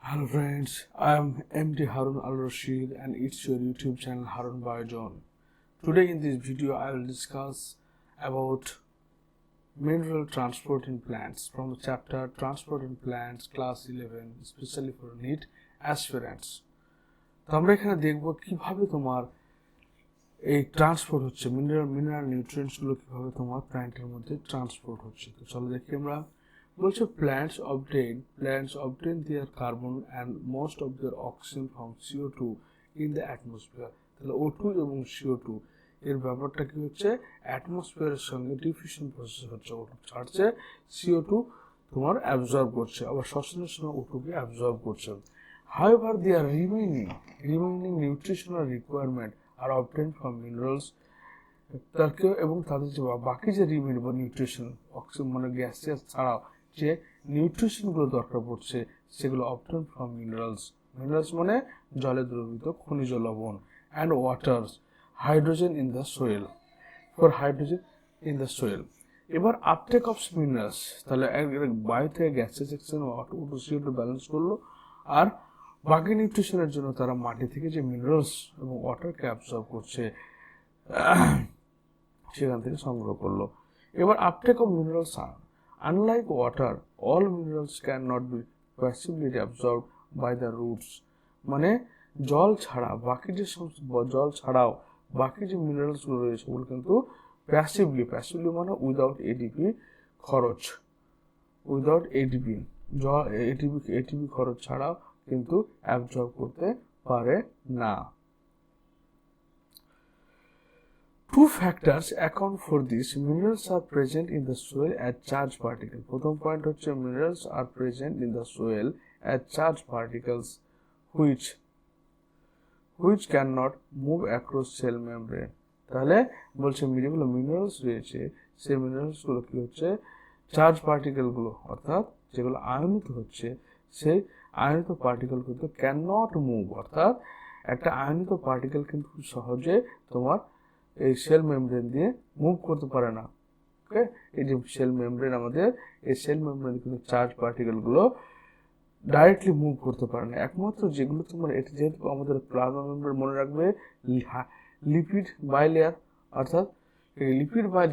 Hello friends, I am MD Harun Al Rashid and it's your YouTube channel Harun Bayojon. Today in this video I will discuss about mineral transport in plants from the chapter Transport in Plants class 11 especially for NEET aspirants. তো আমরা এখানে দেখব কিভাবে তোমার এই transport হচ্ছে mineral nutrients গুলো কিভাবে তোমার প্ল্যান্টের মধ্যে ট্রান্সপোর্ট হচ্ছে। তো চলো দেখি আমরা। বলছে plants obtain their carbon and most of their oxygen from CO2 in the atmosphere। তাহলে O2 এবং CO2 এর ব্যাপারটা কি হচ্ছে, অ্যাটমসফিয়ারের সঙ্গে ডিফিউশন প্রসেস হচ্ছে, O2 ছাড়ছে, CO2 তোমার অ্যাবজর্ব করছে, আবার শ্বসনের সময় O2 কে অ্যাবজর্ব করছে। However, their remaining nutritional requirement are obtained from minerals এবং তাদের যে বাকি যে রিমেইন বা নিউট্রিশন অক্সিজেন মানে গ্যাস ছাড়াও যে নিউট্রিশনগুলো দরকার পড়ছে সেগুলো অবটেন ফ্রম মিনারেলস মানে জলে দ্রবীভূত খনিজ লবণ and waters hydrogen in the soil এবার আপটেক অফ মিনারেলস, তাহলে বায়ু থেকে গ্যাসের সেকশন CO2 ব্যালেন্স করলো, আর বাকি নিউট্রিশনের জন্য তারা মাটি থেকে যে মিনারেলস এবং ওয়াটারকে অ্যাবজর্ব করছে সেখান থেকে সংগ্রহ করলো। এবার uptake of minerals unlike water all minerals can not be passively absorbed by the roots, মানে জল ছাড়াও বাকি যে মিনারেলসগুলো রয়েছে ওগুলো কিন্তু প্যাসিভলি মানে উইদাউট এটিপি খরচ ছাড়াও কিন্তু অ্যাবজর্ব করতে পারে না। Two factors account for this. Minerals are present in the soil as charged particles. প্রথম পয়েন্ট হচ্ছে minerals are present in the soil as charged particles which cannot move across cell membrane. তাহলে বলছে যেগুলো minerals রয়েছে সেই minerals গুলো কি হচ্ছে, চার্জ পার্টিকেল গুলো, অর্থাৎ যেগুলো আয়নিত হচ্ছে সেই আয়নিত পার্টিকেল কিন্তু ক্যান নট মুভ, অর্থাৎ একটা আয়নিত পার্টিকেল কিন্তু খুব সহজে তোমার এই সেল মেমব্রেন দিয়ে মুভ করতে পারে না। ওকে, এই যে সেল মেমব্রেন আমাদের, এই সেল মেমব্রেন কিন্তু চার্জ পার্টিকেলগুলো ডাইরেক্টলি মুভ করতে পারে না। একমাত্র যেগুলো তোমার এটা যেহেতু আমাদের প্লাজমা মেমব্রেন মনে রাখবে লিপিড বাইলেয়ার, অর্থাৎ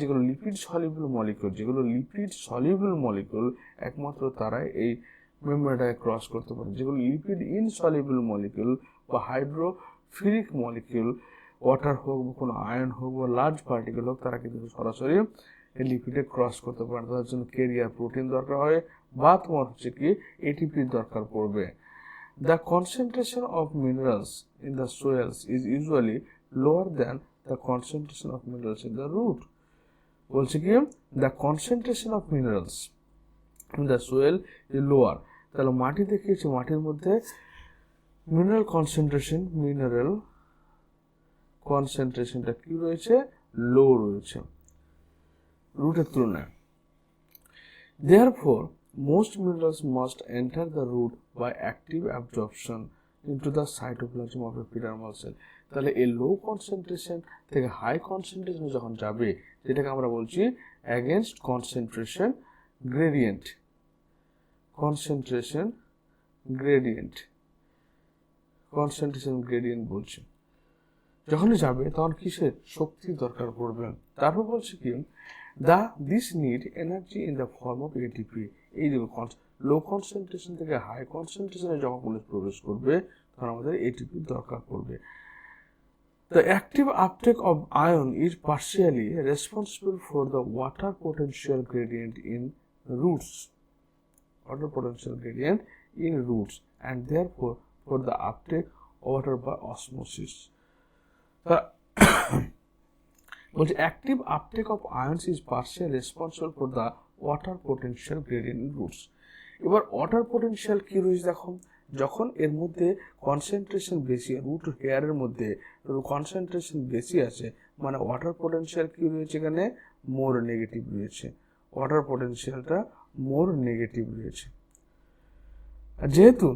যেগুলো লিপিড সলিউবল মলিকিউল একমাত্র তারাই এই মেমব্রেনটাকে ক্রস করতে পারে। যেগুলো লিপিড ইনসলিউবল মলিকিউল বা হাইড্রোফিলিক মলিকিউল, ওয়াটার হোক বা কোনো আয়ন হোক বা লার্জ পার্টিকেল হোক, তারা কিন্তু সরাসরি এই লিপিডে ক্রস করতে পারে। তাদের জন্য ক্যারিয়ার প্রোটিন দরকার হয় বা তোমার হচ্ছে কি এটিপির দরকার পড়বে। The concentration of minerals in the soils is usually lower than the concentration of minerals in the root. বলছে কি the concentration of minerals in the soil is lower, তাহলে মাটি দেখিয়েছে, মাটির মধ্যে মিনারেল কনসেন্ট্রেশনটা কি রয়েছে, লো রয়েছে রুটের তুলনায়। Therefore, most minerals must enter the root by active absorption into the cytoplasm of epidermal cell. তাহলে এই লো কনসেন্ট্রেশন থেকে হাই কনসেন্ট্রেশন যখন যাবে, যেটাকে আমরা বলছি অ্যাগেনস্ট কনসেন্ট্রেশন গ্রেডিয়েন্ট বলছি, যখনই যাবে তখন কিসের শক্তির দরকার পড়বে। তারপর বলছে কি this need energy in the form of ATP. এই লো কনসেন্ট্রেশন থেকে হাই কনসেন্ট্রেশনে যখন প্রবেশ করবে তখন আমাদের এটিপির দরকার পড়বে। The active uptake of ion is partially responsible for the water potential gradient in roots, and therefore for the uptake of water by osmosis. বলছে active uptake of আয়ন্স is partial responsible for the water potential gradient in roots. এবার water potential কি রয়েছে দেখো, যখন এর মধ্যে concentration বেশি, root হেয়ারের মধ্যে কনসেন্ট্রেশন বেশি আছে, মানে ওয়াটার পোটেনশিয়াল কি রয়েছে এখানে, মোর নেগেটিভ রয়েছে, ওয়াটার পোটেনশিয়ালটা মোর নেগেটিভ রয়েছে। যেহেতু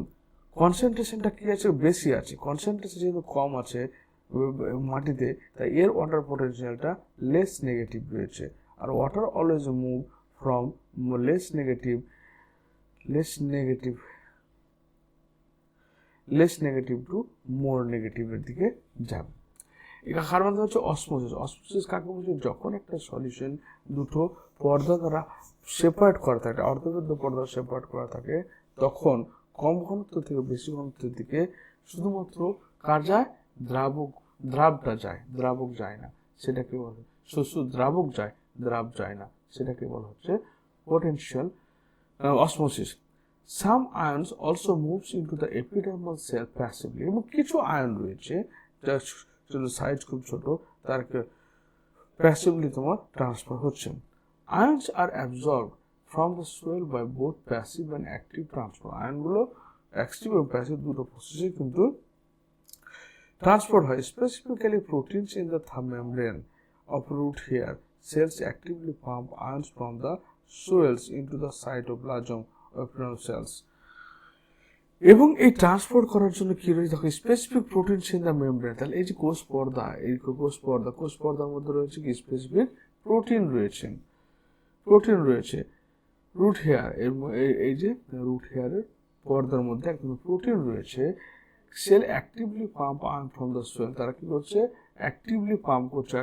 কনসেন্ট্রেশনটা কি আছে, বেশি আছে, কনসেন্ট্রেশন যেহেতু কম আছে মাটিতে, তাই এর ওয়াটার পোটেনশিয়ালটা লেস নেগেটিভ রয়েছে। আর water always move from less negative less negative to more নেগেটিভের দিকে যাবে। এখানে মাধ্যমে হচ্ছে অসমোসিস। অসমোসিস কাকে বলছে? যখন একটা সলিউশন দুটো পর্দা দ্বারা সেপারেট করা থাকে, অর্ধবদ্ধ পর্দা সেপারেট করা থাকে, তখন কম ঘনত্ব থেকে বেশি ঘনত্বের দিকে শুধুমাত্র কার যায়? দ্রাবটা যায়, দ্রাবক যায় না, সেটাকে বলে দ্রাবক যায়, দ্রাব যায় না, সেটাকে বলা হচ্ছে potential osmosis. Some ions also moves into the epidermal cell passively, এবং কিছু আয়ন রয়েছে যার সাইজ খুব ছোট, তারকে প্যাসিভলি তোমার ট্রান্সফার হচ্ছে। Ions are absorb from the soil by both passive and active transfer. আয়নগুলো অ্যাক্টিভ এবং প্যাসিভ দুটো প্রসেসে কিন্তু ট্রান্সপোর্ট হয়। Specifically proteins in the membrane of root hair cells actively pump ions from the soils into the cytoplasm of epidermal cells. এবং এই transport করার জন্য কি রয়েছে দেখো, specific proteins in the membrane. তাহলে এই যে কোষ পর্দা, এই কোষ পর্দার মধ্যে রয়েছে কি স্পেসিফিক প্রোটিন রয়েছে, রুট হেয়ার এই যে রুট হেয়ারের পর্দার মধ্যে একদম প্রোটিন রয়েছে। Cell actively pump ion from the soil, তারা কি করছে? অ্যাক্টিভলি পাম্প করছে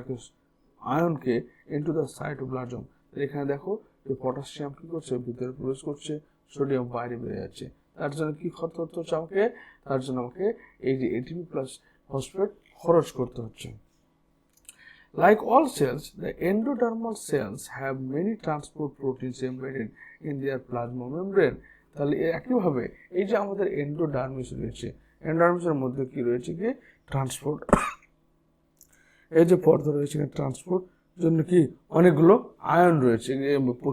আয়নকে ইনটু দ্য সাইটোপ্লাজম। এখানে দেখো যে পটাশিয়াম কি করছে? ভিতরে প্রবেশ করছে, সোডিয়াম বাইরে বেরিয়ে যাচ্ছে। তার জন্য কি করতে হচ্ছে আমাকে? তার জন্য আমাকে এই যে এটিপি প্লাস ফসফেট খরচ করতে হচ্ছে। Like all cells, the endodermal cells have many transport proteins embedded in their plasma membrane. তাহলে একইভাবে এই যে আমাদের এন্ডোডার্মিস রয়েছে, এন্ডোডার্মিসের মধ্যে কি রয়েছে? কি ট্রান্সপোর্ট, এই যে পর্দা রয়েছে ট্রান্সপোর্ট জন্য কি অনেকগুলো আয়ন রয়েছে,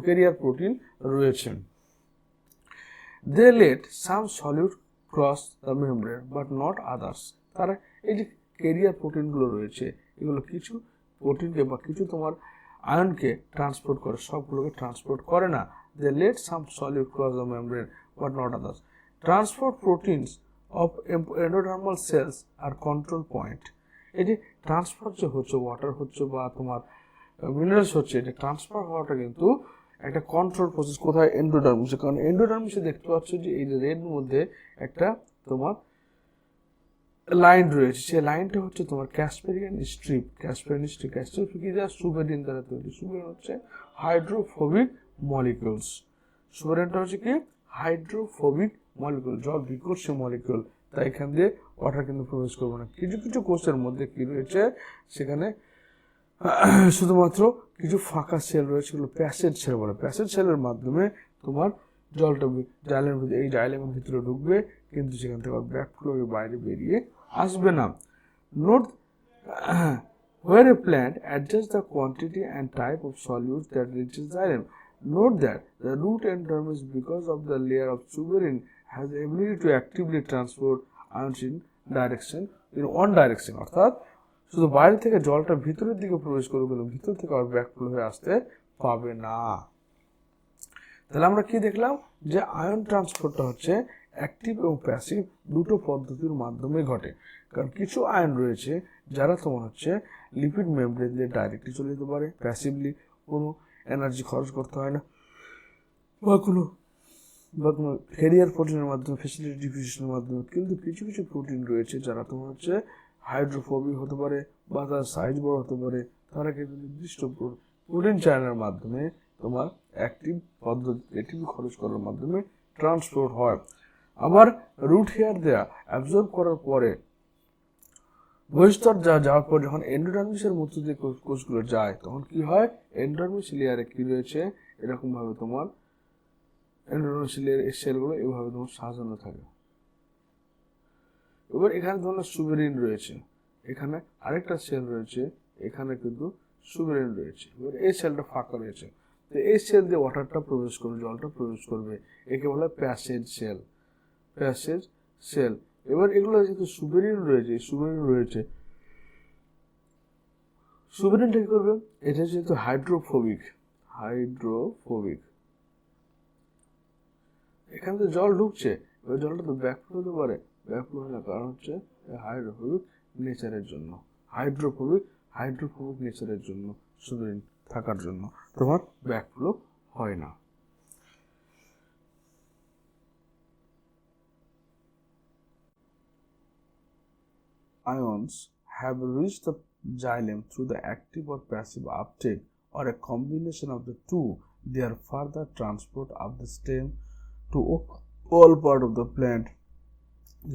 ক্যারিয়ার প্রোটিন রয়েছে। They let some solute cross the membrane but not others. তারা এই যে ক্যারিয়ার প্রোটিনগুলো রয়েছে, এগুলো কিছু প্রোটিনকে বা কিছু তোমার আয়নকে ট্রান্সপোর্ট করে, সবগুলোকে ট্রান্সপোর্ট করে না। They let some solute cross the membrane but not others. Transport proteins of endodermal cells are control point. এই যে ট্রান্সফার যে হচ্ছে, ওয়াটার হচ্ছে বা তোমার মিনারেলস হচ্ছে, এটা ট্রান্সফার হওয়াটা কিন্তু একটা কন্ট্রোল প্রসেস। কোথায়? এন্ডোডার্মিসে। কারণ এন্ডোডার্মিসে দেখতে পাচ্ছ যে এই যে রেড মধ্যে একটা তোমার লাইন রয়েছে, সেই লাইনটা হচ্ছে তোমার ক্যাসপেরিয়ান স্ট্রিপ। কি যা সুবেরিন দ্বারা তৈরি। সুবেরিন হচ্ছে হাইড্রোফোবিক মলিকিউলস। সুবেরিনটা হচ্ছে কি? হাইড্রোফোবিক মলিকিউল, জল বিকর্ষী মলিকিউল। তাই এখান দিয়ে ওয়াটার কিন্তু প্রবেশ করবে না। কিছু কিছু কোষের মধ্যে কি রয়েছে? সেখানে শুধুমাত্র কিছু ফাঁকা সেল রয়েছে, প্যাসেজ সেল বলে। প্যাসেজ সেলের মাধ্যমে তোমার জলটা এই জাইলেমের ভিতরে ঢুকবে, কিন্তু সেখান থেকে ব্যাকফ্লো বাইরে বেরিয়ে আসবে না। Note where a plant adjusts the quantity and type of solutes that reaches xylem. Note that the root endermis, because of the layer of suberin, has the ability to actively transport ions in one direction. অর্থাৎ শুধু বাইরে থেকে জলটা ভিতরের দিকে প্রবেশ করবে, কিন্তু ভিতর থেকে আর ব্যাকফ্লো হয়ে আসতে পাবে না। তাহলে আমরা কি দেখলাম? যে আয়ন ট্রান্সপোর্টটা হচ্ছে অ্যাক্টিভ এবং প্যাসিভ দুটো পদ্ধতির মাধ্যমে ঘটে। কারণ কিছু আয়ন রয়েছে যারা তোমার হচ্ছে লিপিড মেমব্রেন দিয়ে ডাইরেক্টলি চলে যেতে পারে প্যাসিভলি, কোনো এনার্জি খরচ করতে হয় না, বা কোনো ক্যারিয়ার প্রোটিনের মাধ্যমে, ফ্যাসিলিটি ডিফিউশনের মাধ্যমে। কিন্তু কিছু কিছু প্রোটিন রয়েছে যারা তোমার হচ্ছে হাইড্রোফোবিক হতে পারে বা তার সাইজ বড় হতে পারে, তারা কিন্তু নির্দিষ্ট প্রোটিন চায়নার মাধ্যমে তোমার অ্যাক্টিভ পদ্ধতি এটিপি খরচ করার মাধ্যমে ট্রান্সপোর্ট হয়। আবার রুট হেয়ার দেয়া অ্যাবজর্ব করার পরে বহিস্তর যাওয়ার পর যখন এন্ডোডার্মিসের মধ্য দিয়ে কোষগুলো যায়, তখন কি হয়? এন্ডোডার্মিস লেয়ারে কি রয়েছে? এরকম ভাবে তোমার এন্ডোডার্মিস লেয়ারের সেলগুলো এভাবে তোমার সাজানো থাকে। এবার এখানে তোমার সুবেরিন রয়েছে, এখানে আরেকটা সেল রয়েছে, এখানে কিন্তু সুবেরিন রয়েছে। এবার এই সেলটা ফাঁকা রয়েছে, তো এই সেল দিয়ে ওয়াটারটা প্রবেশ করবে, জলটা প্রবেশ করবে, একে বলে প্যাসেজ সেল। এবার এগুলো যেহেতু সুবেরিন রয়েছে, সুবেরিনটা কি করবে? এটা যেহেতু হাইড্রোফোবিক, এখানে তো জল ঢুকছে, এবার জলটা তো ব্যাকফ্লো হতে পারে, ব্যাকফ্লো হয় না, কারণ হচ্ছে হাইড্রোফোবিক নেচারের জন্য, হাইড্রোফোবিক নেচারের জন্য, সুবেরিন থাকার জন্য তোমার ব্যাকফ্লো হয় না। ions have reached the xylem through the active or passive uptake or a combination of the two, their further transport of the stem to all part of the plant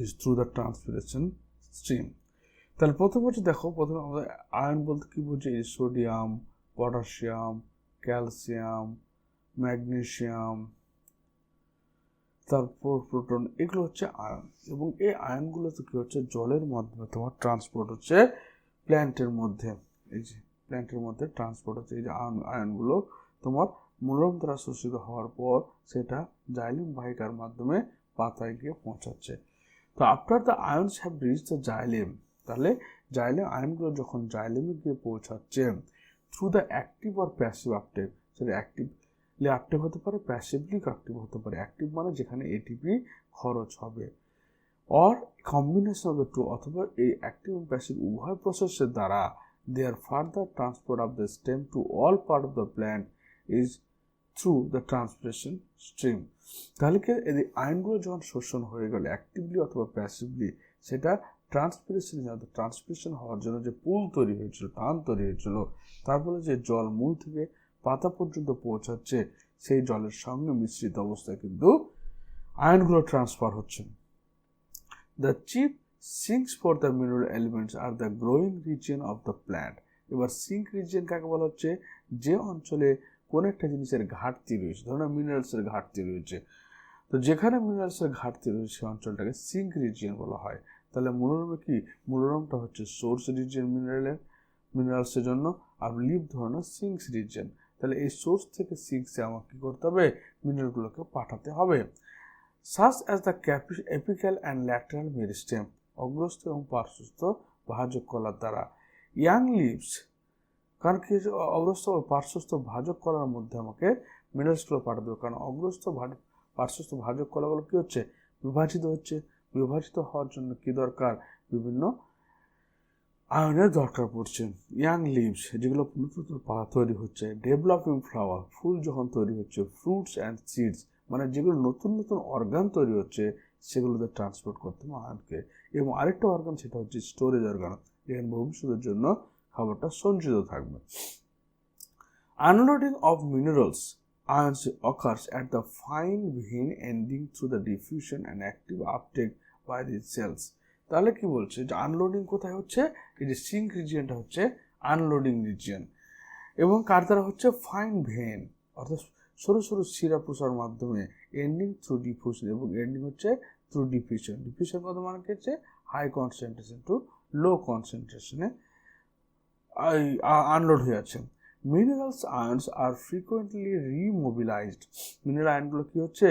is through the transpiration stream. তাহলে প্রথমে হচ্ছে দেখো, প্রথমে আমাদের ion বলতে কি বুঝি? Sodium, potassium, calcium, magnesium, তারপর প্রোটন, এগুলো হচ্ছে আয়ন। এবং এই আয়নগুলো তো কি হচ্ছে? জলের মাধ্যমে তোমার ট্রান্সপোর্ট হচ্ছে প্ল্যান্টের মধ্যে। এই যে প্ল্যান্টের মধ্যে ট্রান্সপোর্ট হচ্ছে, এই যে আয়নগুলো তোমার মূলম দ্বারা শোষিত হওয়ার পর সেটা জাইলেম বাহিকার মাধ্যমে পাতায় গিয়ে পৌঁছাচ্ছে। তো after the ions have reach the xylem, তাহলে জাইলেম আয়নগুলো যখন জাইলেমে গিয়ে পৌঁছাচ্ছে থ্রু দ্য অ্যাক্টিভ আর প্যাসিভ আপটেক, সেটা অ্যাক্টিভলি অ্যাক্টিভ হতে পারে, প্যাসিভলি অ্যাক্টিভ হতে পারে। অ্যাক্টিভ মানে যেখানে এটিপি খরচ হবে, or combination of the two, অথবা এই অ্যাক্টিভ এবং প্যাসিভ উভয় প্রসেসের দ্বারা their further transport of the stem to all part of the plant is through the transpiration stream. তাহলে কি এই আয়নগুলো যখন শোষণ হয়ে গেল অ্যাক্টিভলি অথবা প্যাসিভলি, সেটা ট্রান্সপিরেশন হওয়ার জন্য যে পুল তৈরি হয়েছিল, টান তৈরি হয়েছিল, তারপরে যে জল মূল থেকে পাতা পর্যন্ত পৌঁছাচ্ছে, সেই জলের সঙ্গে মিশ্রিত অবস্থায় কিন্তু আয়নগুলো ট্রান্সফার হচ্ছে। The chief sinks for the mineral elements are the growing region of the plant. এবার সিঙ্ক রিজিয়ন কাকে বলা হচ্ছে? যে অঞ্চলে কোন একটা জিনিসের ঘাটতি রয়েছে, ধরুন মিনারেলসের ঘাটতি রয়েছে, তো যেখানে মিনারেলসের ঘাটতি রয়েছে সেই অঞ্চলটাকে সিঙ্ক রিজিয়ন বলা হয়। তাহলে মূলরূপে কি? মূলরূপটা হচ্ছে সোর্স রিজিয়ন মিনারেলসের জন্য, আর লিভ ধরনের সিঙ্কস রিজিয়ন। তাহলে এই সোর্স থেকে সিঙ্কসে আমাকে কী করতে হবে? মিনারেলগুলোকে পাঠাতে হবে। such as the apical and lateral meristem, অগ্রস্থ এবং পার্শ্বস্থ ভাজক কলার দ্বারা। ইয়াং লিভস, কারণ কি অগ্রস্থ ও পার্শ্বস্থ ভাজক কলার মধ্যে আমাকে মিনারেলসগুলো পাঠাতে হবে, কারণ অগ্রস্থ পার্শ্বস্থ ভাজক কলাগুলো কী হচ্ছে? বিভাজিত হচ্ছে। বিভাজিত হওয়ার জন্য কি দরকার? বিভিন্ন আয়নের দরকার পড়ছে। ইয়াং লিভস, যেগুলো নতুন পাতা তৈরি হচ্ছে, ডেভেলপিং ফ্লাওয়ার, ফুল যখন তৈরি হচ্ছে, ফ্রুটস অ্যান্ড সিডস, মানে যেগুলো নতুন নতুন অর্গান তৈরি হচ্ছে সেগুলোতে ট্রান্সপোর্ট করতে হবে আয়নকে। এবং আরেকটা অর্গান, সেটা হচ্ছে স্টোরেজ অর্গান, যেখানে ভবিষ্যতের জন্য খাবারটা সঞ্চিত থাকবে। Unloading of minerals ions occurs at the fine vein ending through the diffusion and active uptake by the cells. তাহলে কি বলছে? যে আনলোডিং কোথায় হচ্ছে? এই যে সিঙ্ক রিজিয়নটা হচ্ছে আনলোডিং রিজিয়ন, এবং কার দ্বারা হচ্ছে? ফাইন ভেন, অর্থাৎ সরু সরু শিরা প্রসার মাধ্যমে, এন্ডিং থ্রু ডিফিউশন, এবং এন্ডিং হচ্ছে থ্রু ডিফিউশন। ডিফিউশন কত মানে কি হচ্ছে? High concentration to low কনসেন্ট্রেশনে unload হয়ে আছে। মিনারেলস আয়নস আর ফ্রিকোয়েন্টলি রিমোবিলাইজড, মিনারেল আয়নগুলো কি হচ্ছে?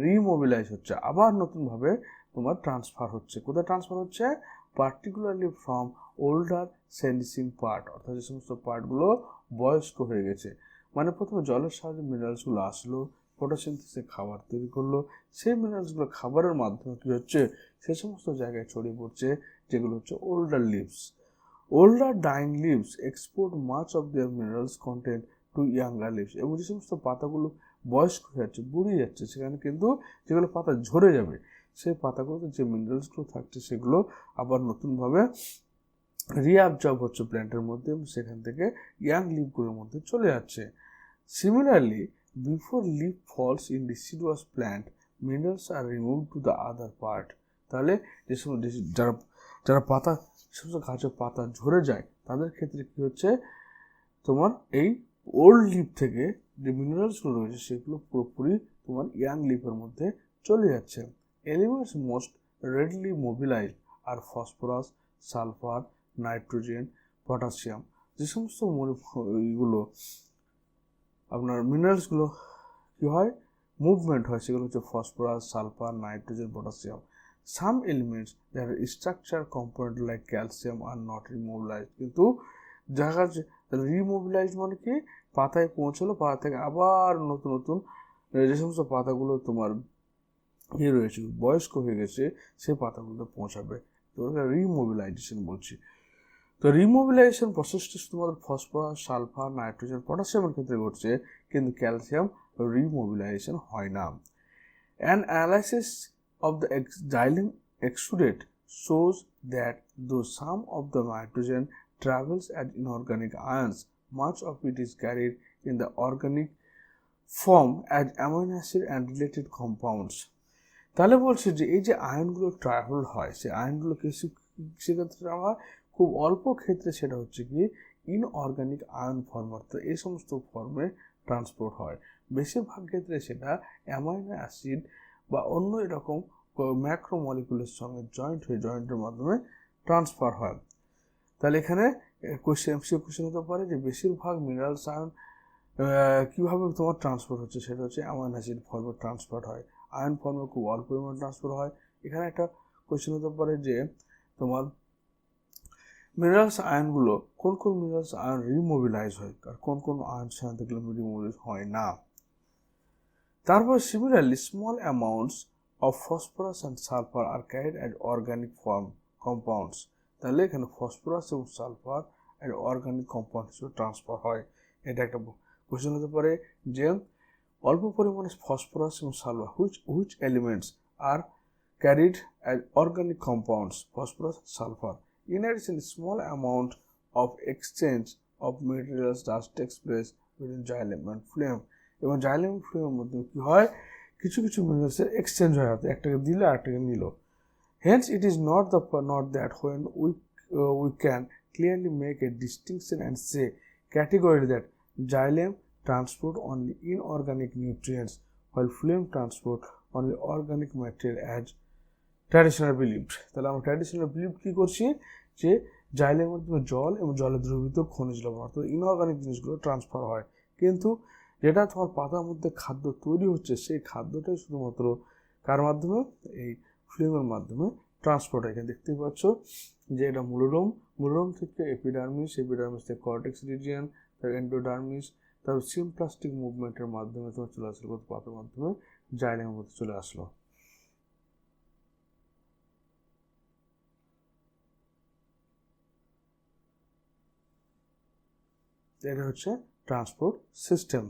রিমোবিলাইজ হচ্ছে, আবার নতুনভাবে তোমার ট্রান্সফার হচ্ছে। কোথায় ট্রান্সফার হচ্ছে? Particularly from older sensing part, অর্থাৎ যে সমস্ত পার্টগুলো বয়স্ক হয়ে গেছে। মানে প্রথমে জলের সাহায্যে মিনারেলসগুলো আসলো, ফটোসিনথেসিসে খাবার তৈরি করলো, সেই মিনারেলসগুলো খাবারের মাধ্যমে কী হচ্ছে? সে সমস্ত জায়গায় ছড়িয়ে পড়ছে, যেগুলো হচ্ছে older leaves. Older dying leaves export much of their minerals content to younger leaves, এবং যে সমস্ত পাতাগুলো বয়স্ক হয়ে যাচ্ছে, বুড়িয়ে যাচ্ছে, সেখানে কিন্তু যেগুলো পাতা ঝরে যাবে, সেই পাতাগুলোতে যে মিনারেলসগুলো থাকছে সেগুলো আবার নতুনভাবে রিঅ্যাবজর্ব হচ্ছে প্ল্যান্টের মধ্যে, এবং সেখান থেকে ইয়াং লিভগুলোর মধ্যে চলে যাচ্ছে। Similarly, before leaf falls in deciduous plant, minerals are remove to the other part. তাহলে যে সমস্ত যারা পাতা, সমস্ত গাছের পাতা ঝরে যায়, তাদের ক্ষেত্রে কী হচ্ছে? তোমার এই ওল্ড লিভ থেকে যে মিনারেলসগুলো রয়েছে সেগুলো পুরোপুরি তোমার ইয়াং লিভের মধ্যে চলে যাচ্ছে। এলিমেন্টস মোস্ট রেডলি মোবিলাইজ আর ফসফরাস, সালফার, নাইট্রোজেন, পটাশিয়াম। যে সমস্ত এইগুলো আপনার মিনারেলসগুলো কী হয়? মুভমেন্ট হয়, সেগুলো হচ্ছে phosphorus, sulphur, nitrogen, potassium. Some elements that are structure component like calcium are not remobilized, কিন্তু দেখা যাচ্ছে রিমোবিলাইজড মানে কি? পাতায় পৌঁছলো, পাতা থেকে আবার নতুন নতুন যে সমস্ত পাতাগুলো তোমার রয়েছে, বয়স্ক হয়ে গেছে, সেই পাতাগুলোতে পৌঁছাবে, তো রিমোবিলাইজেশন বলছি। তো রিমোবিলাইজেশন প্রসেসটা শুধুমাত্র ফসফরাস, সালফার, নাইট্রোজেন, পটাশিয়ামের ক্ষেত্রে ঘটছে, কিন্তু ক্যালসিয়াম রিমোবিলাইজেশন হয় না। An analysis of the xylem exudate shows that though some of the nitrogen travels as inorganic ions, much of it is carried in the organic form as amino acid and related compounds. তাহলে বলছে যে এই যে আয়নগুলো travel হয়, সেই আয়নগুলো সেক্ষেত্রে আমরা খুব অল্প ক্ষেত্রে সেটা হচ্ছে কি ইনঅর্গানিক আয়ন ফর্ম, অর্থাৎ এই সমস্ত ফর্মে ট্রান্সপোর্ট হয়। বেশিরভাগ ক্ষেত্রে সেটা অ্যামাইনো অ্যাসিড বা অন্য এরকম ম্যাক্রোমলিকুলের সঙ্গে জয়েন্ট হয়ে জয়েন্টের মাধ্যমে ট্রান্সফার হয়। তাহলে এখানে কোশ্চেন হতে পারে যে বেশিরভাগ মিনারেলস আয়ন কীভাবে তোমার ট্রান্সফার হচ্ছে, সেটা হচ্ছে অ্যামাইনো অ্যাসিড ফর্মে ট্রান্সফার হয়, আয়ন ফর্মে খুব অল্প পরিমাণ ট্রান্সফার হয়। এখানে একটা কোশ্চেন হতে পারে যে তোমার মিনারেলস আয়নগুলো কোন কোন মিনারেলস আয়ন রিমোবিলাইজ হয় আর কোন কোন আয়ন সেখান থেকে রিমোবিলাইজ হয় না। তারপর similarly small amounts of phosphorus and sulphur are carried as organic form compounds. তাহলে এখানে ফসফরাস এবং সালফার আর অর্গানিক কম্পাউন্ড হিসেবে ট্রান্সফার হয়। এটা একটা কোশ্চেন হতে পারে যে অল্প পরিমাণে ফসফরাস এবং sulphur which elements are carried as organic compounds, phosphorus, sulfur. In addition, small amount of exchange of materials that takes place between xylem and phloem. এবং xylem এবং phloem এর মধ্যে কি হয়, কিছু কিছু মিনারেলসের এক্সচেঞ্জ হয়, একটাকে দিলে আরেকটাকে নিল। Hence, it is not that when we can clearly make a distinction and say categorically that xylem transport only inorganic nutrients while phloem transport only organic material as traditional believed. তাহলে আমরা traditional believe কী করছি যে জাইলের মাধ্যমে জল এবং জলে দ্রবীভূত খনিজ লবণ অর্থাৎ ইনঅর্গানিক জিনিসগুলো ট্রান্সফার হয়, কিন্তু যেটা তোমার পাতার মধ্যে খাদ্য তৈরি হচ্ছে সেই খাদ্যটাই শুধুমাত্র কার মাধ্যমে, এই ফ্লুমের মাধ্যমে ট্রান্সপোর্ট হয়। এখানে দেখতেই পাচ্ছ যে এটা মূলরোম থেকে এপিডার্মিস থেকে কর্টেক্স রিজিয়ন, তারপর এন্ডোডার্মিস, তারপর সিমপ্লাস্টিক মুভমেন্টের মাধ্যমে তোমার চলে আসলো পাতার মাধ্যমে জাইলেমের মধ্যে চলে আসলো। এটা হচ্ছে ট্রান্সপোর্ট সিস্টেম।